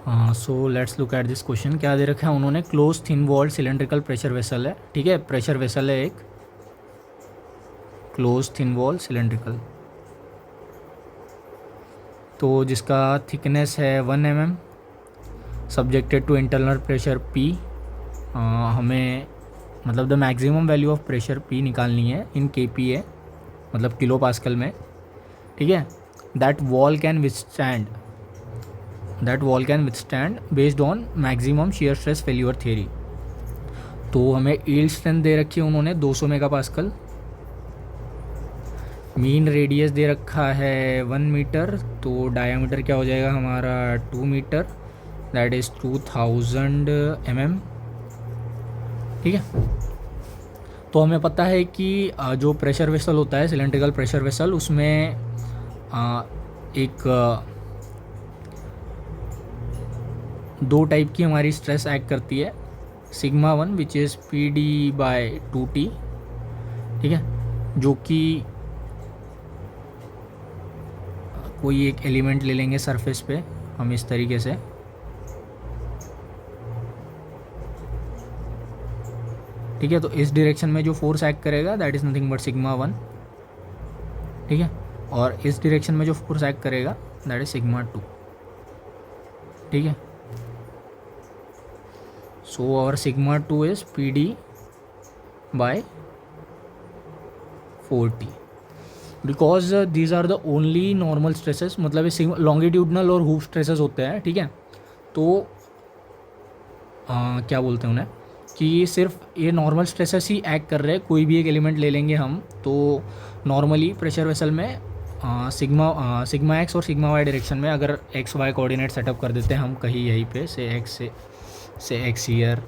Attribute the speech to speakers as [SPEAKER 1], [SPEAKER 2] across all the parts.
[SPEAKER 1] So let's look at this question. क्या दे रखा है उन्होंने, close thin walled cylindrical pressure vessel है, ठीक है, प्रेशर वेसल है एक क्लोज थिन वॉल सिलेंड्रिकल, तो जिसका थिकनेस है 1 mm, subjected to internal pressure P। हमें मतलब the maximum value of pressure P निकालनी है इन KPa, मतलब किलो पास्कल में, ठीक है। That wall can withstand based on maximum shear stress failure theory. तो हमें यील्ड स्ट्रेंथ दे रखी है उन्होंने 200 मेगापास्कल, मीन रेडियस दे रखा है 1 मीटर, तो डायामीटर क्या हो जाएगा हमारा 2 मीटर, दैट इज़ 2000 mm, ठीक है। तो हमें पता है कि जो प्रेशर वेसल होता है सिलेंड्रिकल प्रेशर वेसल, उसमें एक दो टाइप की हमारी स्ट्रेस एक्ट करती है, सिग्मा 1 विच इज़ PD/2T, ठीक है, जो कि कोई एक एलिमेंट ले लेंगे सरफेस पे हम इस तरीके से, ठीक है। तो इस डायरेक्शन में जो फोर्स एक्ट करेगा that is nothing but sigma 1, ठीक है, और इस डायरेक्शन में जो फोर्स एक्ट करेगा दैट इज सिग्मा 2, ठीक है। So our sigma 2 is PD/4T, because these are the only normal stresses, मतलब ये लॉन्गिट्यूडनल और हूप स्ट्रेसेस होते हैं, ठीक है। तो क्या बोलते हैं उन्हें कि सिर्फ ये नॉर्मल स्ट्रेसेस ही एक्ट कर रहे हैं, कोई भी एक एलिमेंट ले लेंगे हम, तो नॉर्मली प्रेशर वेसल में सिग्मा एक्स और सिग्मा वाई डायरेक्शन में अगर एक्स वाई कोऑर्डिनेट सेटअप कर देते हैं हम कहीं यहीं पे, से एक्स हीयर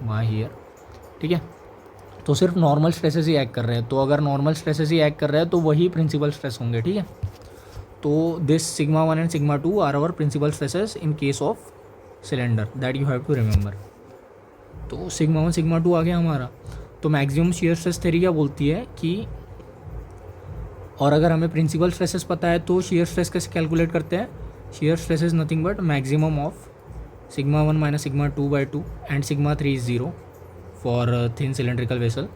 [SPEAKER 1] वाई हीयर, ठीक है, तो सिर्फ नॉर्मल स्ट्रेसेस ही एक्ट कर रहे हैं। तो अगर नॉर्मल स्ट्रेसेस ही एक्ट कर रहे हैं तो वही प्रिंसिपल स्ट्रेस होंगे, ठीक है। तो this sigma 1 and sigma 2 are our principal stresses in case of cylinder, that you have to remember. तो सिग्मा 1 सिग्मा 2 आ गया हमारा। तो मैक्सिमम शियर स्ट्रेस थ्योरी क्या बोलती है कि, और अगर हमें प्रिंसिपल स्ट्रेसेस पता है तो शियर स्ट्रेस कैसे कैलकुलेट करते हैं, shear stress is nothing but maximum of sigma 1 minus sigma 2/2 and sigma 3 is 0 for thin cylindrical vessel,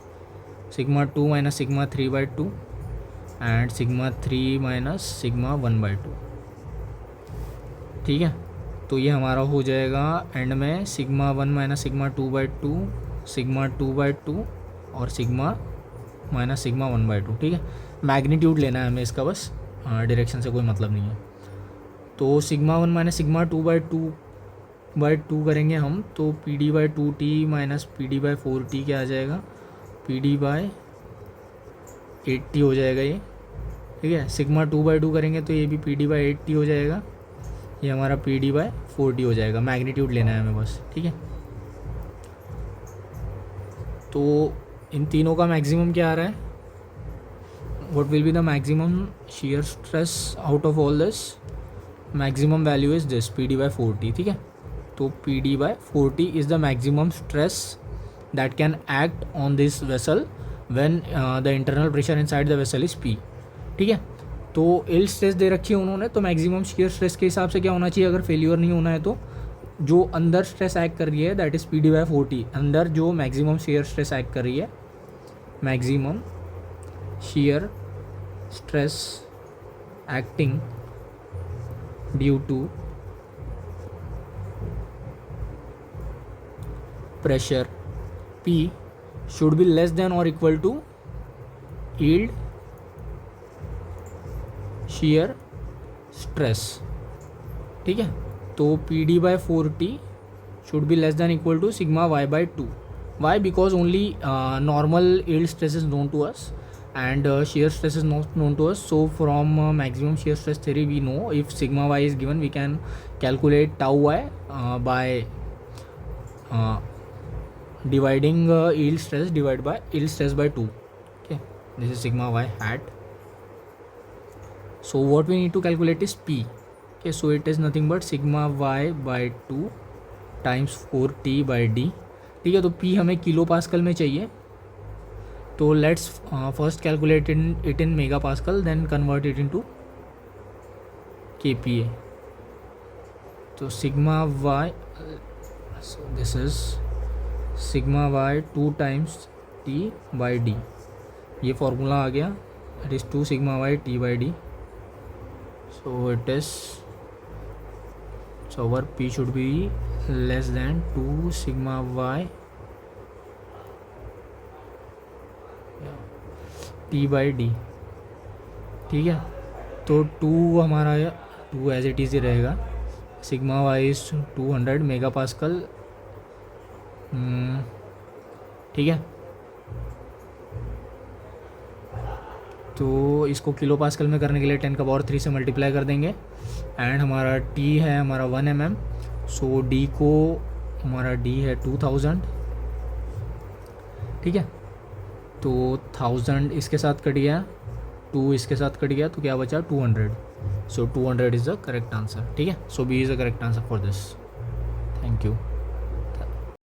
[SPEAKER 1] sigma 2 minus sigma 3/2 and sigma 3 minus sigma 1/2, ठीक है। तो ये हमारा हो जाएगा एंड में सिग्मा 1 माइनस सिग्मा 2/2, सिग्मा 2/2 और सिग्मा माइनस सिग्मा 1/2, ठीक है। मैग्नीट्यूड लेना है हमें इसका, बस डायरेक्शन से कोई मतलब नहीं है। तो सिग्मा 1 माइनस सिग्मा 2/2 करेंगे हम, तो PD/2T माइनस PD/4T क्या आ जाएगा, PD/8T हो जाएगा ये, ठीक है। सिग्मा 2/2 करेंगे तो ये भी PD/8T हो जाएगा, ये हमारा PD/4T हो जाएगा। मैग्नीट्यूड लेना है हमें बस, ठीक है। तो इन तीनों का मैक्सिमम क्या आ रहा है, what will be the maximum shear stress out of all this, maximum value is this PD/4T, ठीक है। तो PD/4T is the maximum stress that can act on this vessel when the internal pressure inside the vessel is P, ठीक है। तो yield stress दे रखी है उन्होंने, तो मैक्सिमम शियर स्ट्रेस के हिसाब से क्या होना चाहिए, अगर फेल्यूर नहीं होना है तो जो अंदर स्ट्रेस एक्ट कर रही है दैट इज़ PD/4T, अंदर जो मैक्सिमम शियर स्ट्रेस एक्ट कर रही है, maximum shear stress acting due to pressure P should be less than or equal to yield shear stress, ठीक है। तो PD/4T should be less than equal to sigma y/2. Why? Because only normal yield stress is known to us and shear stress is not known to us. So from maximum shear stress theory we know if sigma y is given we can calculate tau y by dividing yield stress divided by yield stress by 2, okay, this is sigma y hat. So what we need to calculate is P, okay, so it is nothing but sigma y/2 times 4T/d, ठीक है। तो P हमें kilo pascal में चाहिए, तो let's first calculate it in mega pascal then convert it into KPa, तो sigma y, this is sigma y 2 times t by d, ये formula आ गया, it is 2 sigma y t by d. So it is, so our p should be less than 2 sigma y t by D. ठीक है, तो 2 हमारा 2 as it is ही रहेगा. Sigma y is 200 mega pascal. ठीक है, तो इसको किलो पास्कल में करने के लिए 10 का पावर 3 से मल्टीप्लाई कर देंगे. एंड हमारा t है हमारा 1 mm. सो d को, हमारा d है 2000. ठीक है, तो 1000 इसके साथ कट गया, 2 इसके साथ कट गया, तो क्या बचा 200. So 200 is the correct answer. ठीक है, so B is the correct answer for this. Thank you.